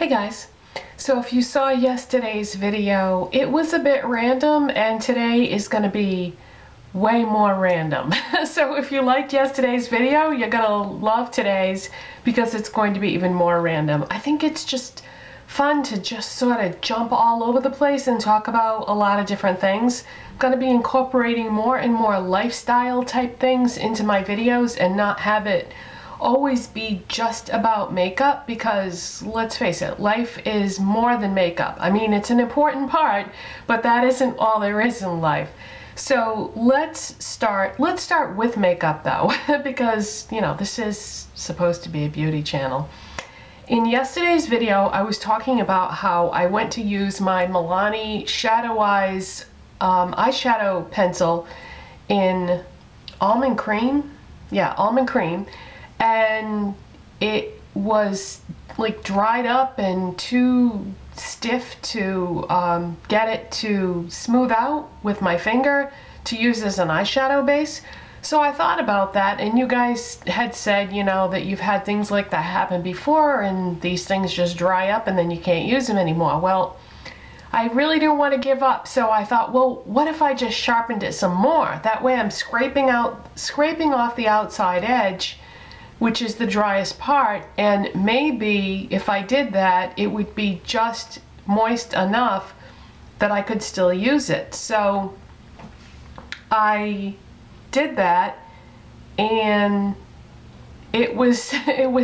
Hey guys, so if you saw yesterday's video, it was a bit random and today is going to be way more random. So if you liked yesterday's video, you're going to love today's because it's going to be even more random. I think it's just fun to just sort of jump all over the place and talk about a lot of different things. I'm going to be incorporating more and more lifestyle type things into my videos and not have it always be just about makeup, because let's face it, life is more than makeup. I mean, it's an important part, but that isn't all there is in life. So let's start with makeup though, because you know, this is supposed to be a beauty channel. In yesterday's video, I was talking about how I went to use my Milani Shadow Eyes eyeshadow pencil in Almond Cream. Yeah, Almond Cream. And it was like dried up and too stiff to get it to smooth out with my finger to use as an eyeshadow base. So I thought about that, and you guys had said, you know, that you've had things like that happen before and these things just dry up and then you can't use them anymore. Well, I really didn't want to give up, so I thought, well, what if I just sharpened it some more? That way I'm scraping off the outside edge, which is the driest part, and maybe if I did that, it would be just moist enough that I could still use it. So I did that, and it was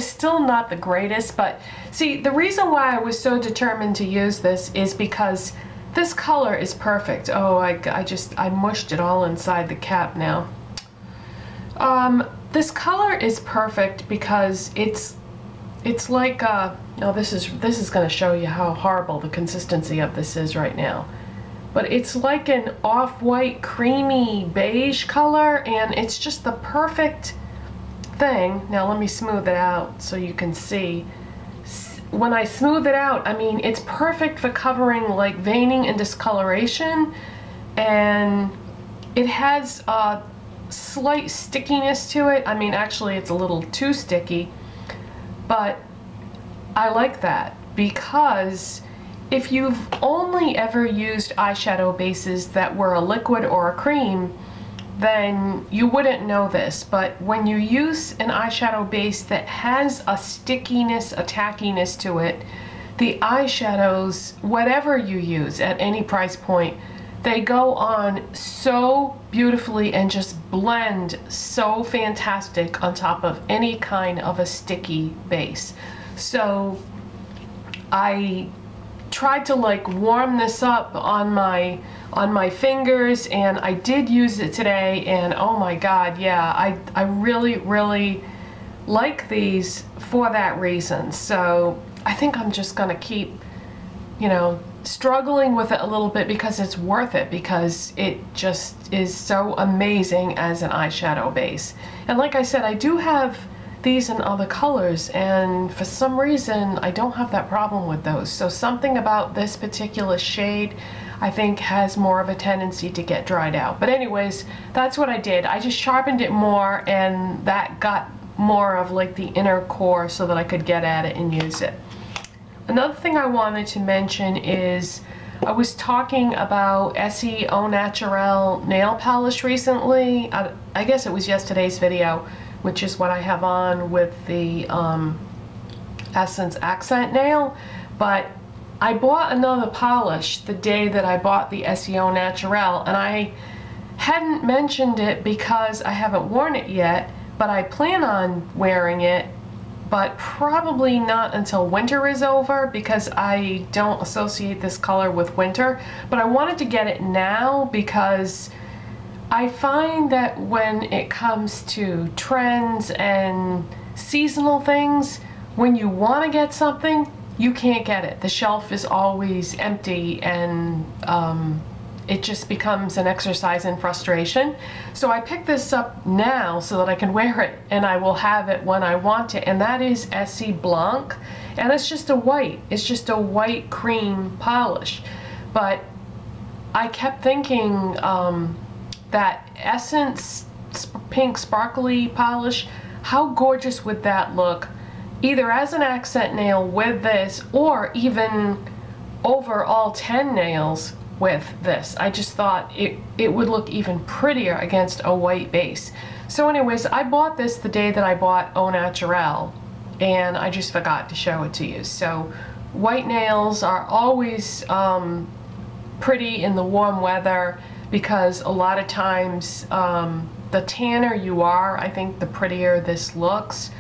still not the greatest, but see, the reason why I was so determined to use this is because this color is perfect. Oh, I mushed it all inside the cap now. This color is perfect because it's like no, this is going to show you how horrible the consistency of this is right now. But it's like an off-white creamy beige color, and it's just the perfect thing. Now let me smooth it out so you can see. When I smooth it out, I mean, it's perfect for covering like veining and discoloration, and it has slight stickiness to it. I mean, actually it's a little too sticky, but I like that, because if you've only ever used eyeshadow bases that were a liquid or a cream, then you wouldn't know this. But when you use an eyeshadow base that has a stickiness, a tackiness to it, the eyeshadows, whatever you use at any price point, they go on so beautifully and just blend so fantastic on top of any kind of a sticky base. So I tried to like warm this up on my fingers, and I did use it today, and oh my god, yeah, I really like these for that reason. So I think I'm just gonna keep, you know, struggling with it a little bit, because it's worth it, because it just is so amazing as an eyeshadow base. And like I said, I do have these in other colors, and for some reason I don't have that problem with those. So something about this particular shade I think has more of a tendency to get dried out. But anyways, that's what I did. I just sharpened it more, and that got more of like the inner core so that I could get at it and use it. Another thing I wanted to mention is I was talking about Essie Au Naturel nail polish recently. I guess it was yesterday's video, which is what I have on with the Essence Accent Nail. But I bought another polish the day that I bought the Essie Au Naturel, and I hadn't mentioned it because I haven't worn it yet, but I plan on wearing it, but probably not until winter is over, because I don't associate this color with winter. But I wanted to get it now because I find that when it comes to trends and seasonal things, when you want to get something, you can't get it. The shelf is always empty, and it just becomes an exercise in frustration. So I picked this up now so that I can wear it, and I will have it when I want it, and that is Essie Blanc, and it's just a white cream polish. But I kept thinking that Essence pink sparkly polish, how gorgeous would that look either as an accent nail with this, or even over all 10 nails with this. I just thought it would look even prettier against a white base. So anyways, I bought this the day that I bought Au Naturel, and I just forgot to show it to you. So white nails are always pretty in the warm weather, because a lot of times the tanner you are, I think the prettier this looks.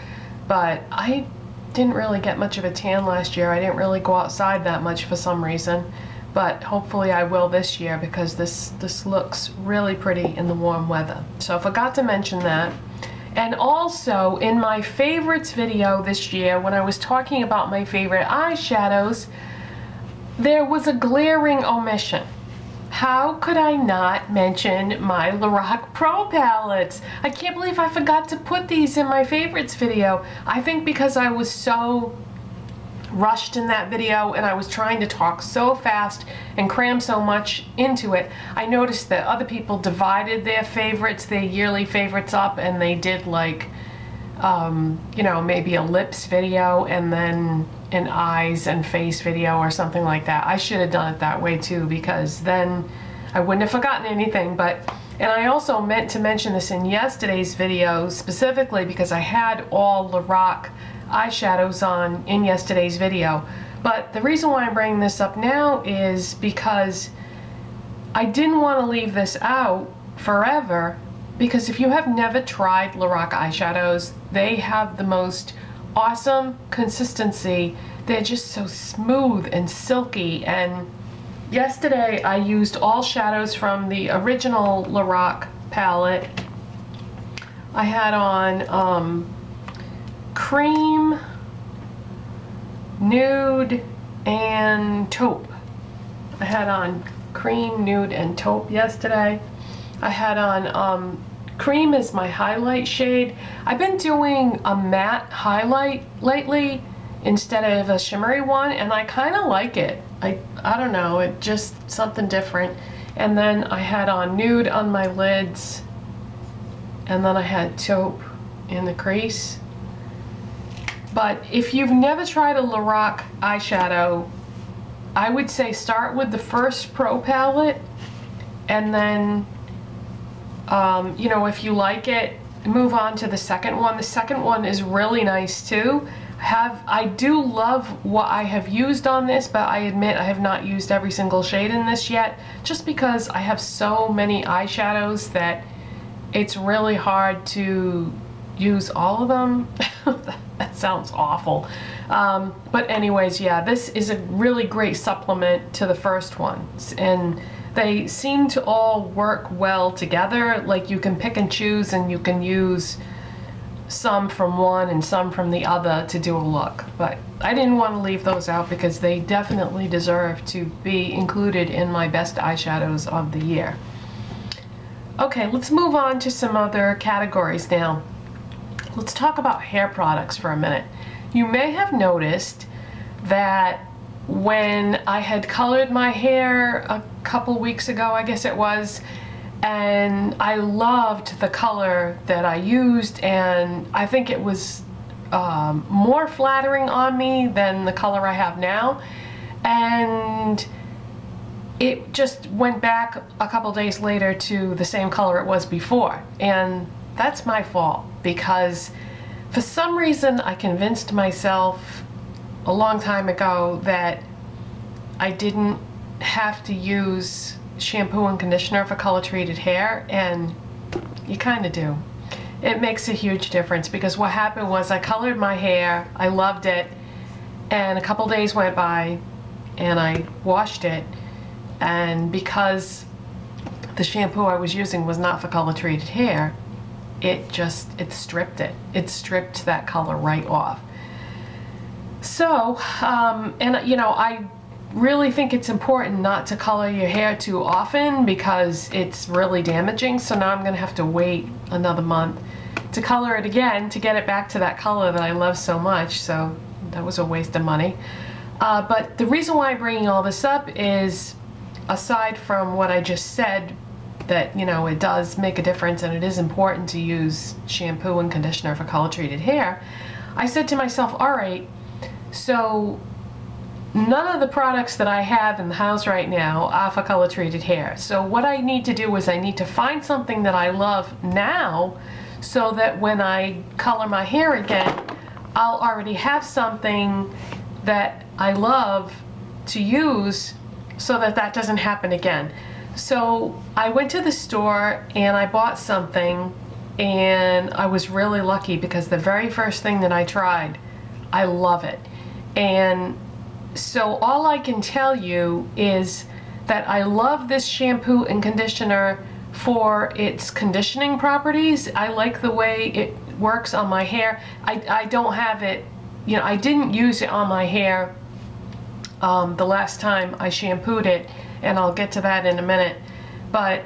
But I didn't really get much of a tan last year. I didn't really go outside that much for some reason, but hopefully I will this year, because this looks really pretty in the warm weather. So I forgot to mention that. And also in my favorites video this year, when I was talking about my favorite eyeshadows, there was a glaring omission. How could I not mention my Lorac Pro Palettes? I can't believe I forgot to put these in my favorites video. I think because I was so rushed in that video and I was trying to talk so fast and cram so much into it, I noticed that other people divided their favorites, their yearly favorites up, and they did like, you know, maybe a lips video and then an eyes and face video or something like that. I should have done it that way too, because then I wouldn't have forgotten anything. And I also meant to mention this in yesterday's video specifically because I had all Lorac eyeshadows on in yesterday's video. But the reason why I'm bringing this up now is because I didn't want to leave this out forever, because if you have never tried Lorac eyeshadows, they have the most awesome consistency. They're just so smooth and silky. And yesterday I used all shadows from the original Lorac palette. I had on cream, nude, and taupe. I had on cream, nude, and taupe yesterday. I had on cream is my highlight shade. I've been doing a matte highlight lately instead of a shimmery one, and I kind of like it. I don't know, it just something different. And then I had on nude on my lids, and then I had taupe in the crease. But if you've never tried a Lorac eyeshadow, I would say start with the first Pro palette, and then you know, if you like it, move on to the second one. The second one is really nice too. I do love what I have used on this, but I admit I have not used every single shade in this yet, just because I have so many eyeshadows that it's really hard to use all of them. That sounds awful. But anyways, yeah, this is a really great supplement to the first one, and they seem to all work well together. Like, you can pick and choose, and you can use some from one and some from the other to do a look. But I didn't want to leave those out because they definitely deserve to be included in my best eyeshadows of the year. Okay, let's move on to some other categories now. Let's talk about hair products for a minute. You may have noticed that when I had colored my hair a couple weeks ago, I guess it was, and I loved the color that I used, and I think it was more flattering on me than the color I have now, and it just went back a couple days later to the same color it was before. And that's my fault, because for some reason I convinced myself a long time ago that I didn't have to use shampoo and conditioner for color treated hair, and you kind of do. It makes a huge difference, because what happened was I colored my hair, I loved it, and a couple days went by and I washed it, and because the shampoo I was using was not for color treated hair, it stripped it. It stripped that color right off. So, and you know, I really think it's important not to color your hair too often, because it's really damaging. So now I'm gonna have to wait another month to color it again to get it back to that color that I love so much. So that was a waste of money. But the reason why I'm bringing all this up is, aside from what I just said, that, you know, it does make a difference and it is important to use shampoo and conditioner for color treated hair, I said to myself, all right, so none of the products that I have in the house right now are for color treated hair. So what I need to do is I need to find something that I love now so that when I color my hair again, I'll already have something that I love to use so that that doesn't happen again. So I went to the store and I bought something, and I was really lucky because the very first thing that I tried, I love it. And so all I can tell you is that I love this shampoo and conditioner for its conditioning properties. I like the way it works on my hair. I don't have it, you know, I didn't use it on my hair the last time I shampooed it, and I'll get to that in a minute. But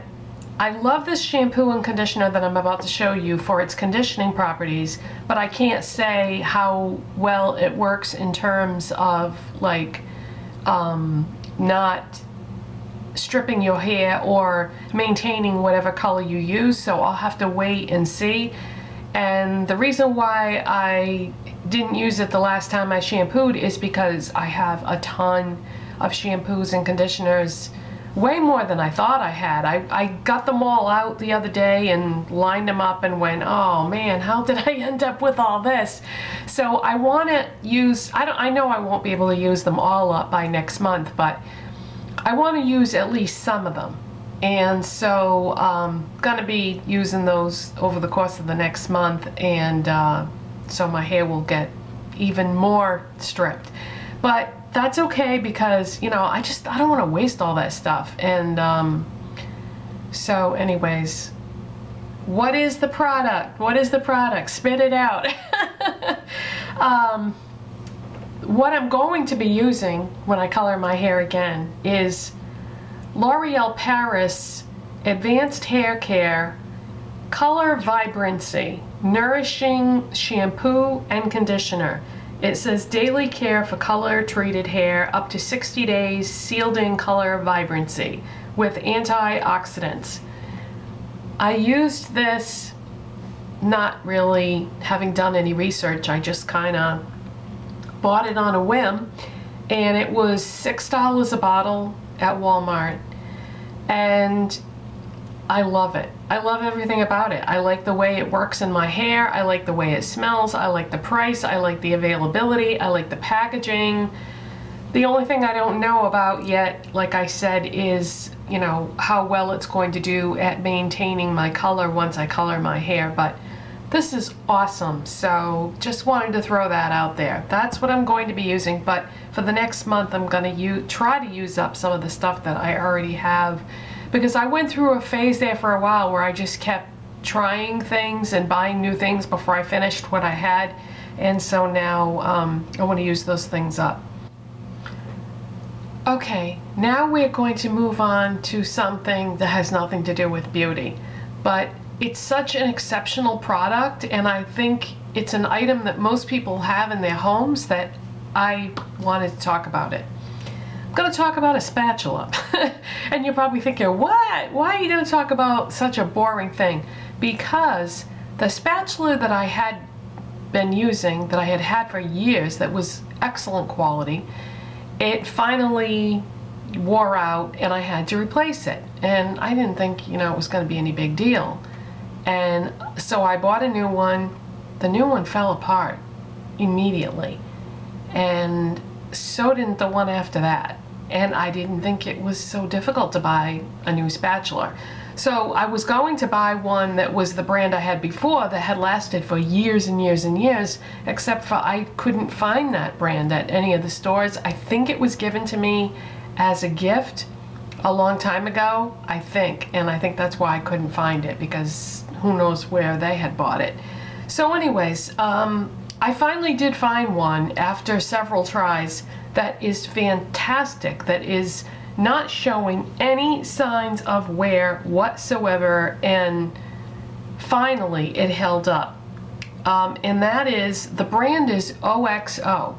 I love this shampoo and conditioner that I'm about to show you for its conditioning properties, but I can't say how well it works in terms of like not stripping your hair or maintaining whatever color you use, so I'll have to wait and see. And the reason why I didn't use it the last time I shampooed is because I have a ton of shampoos and conditioners, way more than I thought I had. I got them all out the other day and lined them up and went, oh man, how did I end up with all this? So I want to use, I know I won't be able to use them all up by next month, but I want to use at least some of them. And so I'm going to be using those over the course of the next month, and so my hair will get even more stripped. But that's okay because, you know, I don't want to waste all that stuff. And so anyways, what is the product? What is the product? Spit it out. What I'm going to be using when I color my hair again is L'Oreal Paris Advanced Hair Care Color Vibrancy Nourishing Shampoo and Conditioner. It says daily care for color treated hair up to 60 days, sealed in color vibrancy with antioxidants. I used this not really having done any research. I just kind of bought it on a whim, and it was $6 a bottle at Walmart, and I love it. I love everything about it. I like the way it works in my hair. I like the way it smells. I like the price. I like the availability. I like the packaging. The only thing I don't know about yet, like I said, is, you know, how well it's going to do at maintaining my color once I color my hair. But this is awesome. So just wanted to throw that out there. That's what I'm going to be using. But for the next month, I'm going to try to use up some of the stuff that I already have, because I went through a phase there for a while where I just kept trying things and buying new things before I finished what I had. And so now I want to use those things up. Okay, now we're going to move on to something that has nothing to do with beauty, but it's such an exceptional product, and I think it's an item that most people have in their homes that I wanted to talk about it. I'm going to talk about a spatula. And you're probably thinking, what? Why are you going to talk about such a boring thing? Because the spatula that I had been using, that I had had for years, that was excellent quality, it finally wore out and I had to replace it. And I didn't think, you know, it was going to be any big deal. And so I bought a new one. The new one fell apart immediately, and so didn't the one after that. And I didn't think it was so difficult to buy a new spatula. So I was going to buy one that was the brand I had before that had lasted for years and years and years, except for I couldn't find that brand at any of the stores. I think it was given to me as a gift a long time ago, I think, and I think that's why I couldn't find it, because who knows where they had bought it. So anyways, I finally did find one after several tries that is fantastic, that is not showing any signs of wear whatsoever, and finally it held up. And that is, the brand is OXO,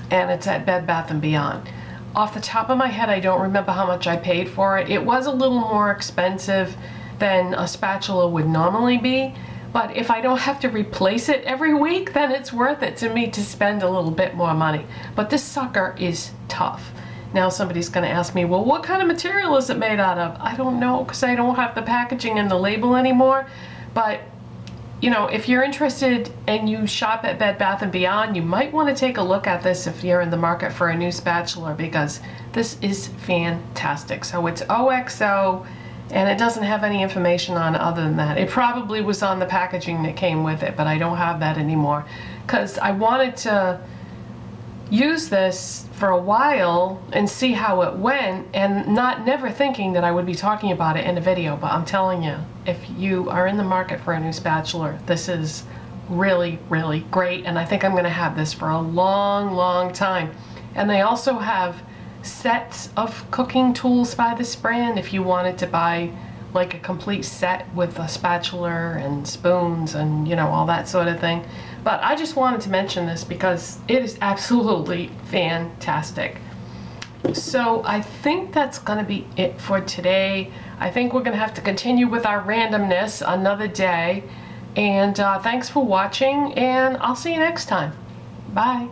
and it's at Bed Bath & Beyond. Off the top of my head, I don't remember how much I paid for it. It was a little more expensive than a spatula would normally be, But if I don't have to replace it every week, then it's worth it to me to spend a little bit more money. But this sucker is tough. Now somebody's going to ask me, well, what kind of material is it made out of? I don't know, because I don't have the packaging and the label anymore. But, you know, if you're interested and you shop at Bed Bath & Beyond, you might want to take a look at this if you're in the market for a new spatula, because this is fantastic. So it's OXO, and it doesn't have any information on it other than that. It probably was on the packaging that came with it, but I don't have that anymore, because I wanted to use this for a while and see how it went, and never thinking that I would be talking about it in a video. But I'm telling you, if you are in the market for a new spatula, this is really, really great, and I think I'm going to have this for a long, long time. And they also have sets of cooking tools by this brand if you wanted to buy like a complete set with a spatula and spoons and, you know, all that sort of thing. But I just wanted to mention this because it is absolutely fantastic. So I think that's going to be it for today. I think we're going to have to continue with our randomness another day. And thanks for watching, and I'll see you next time. Bye.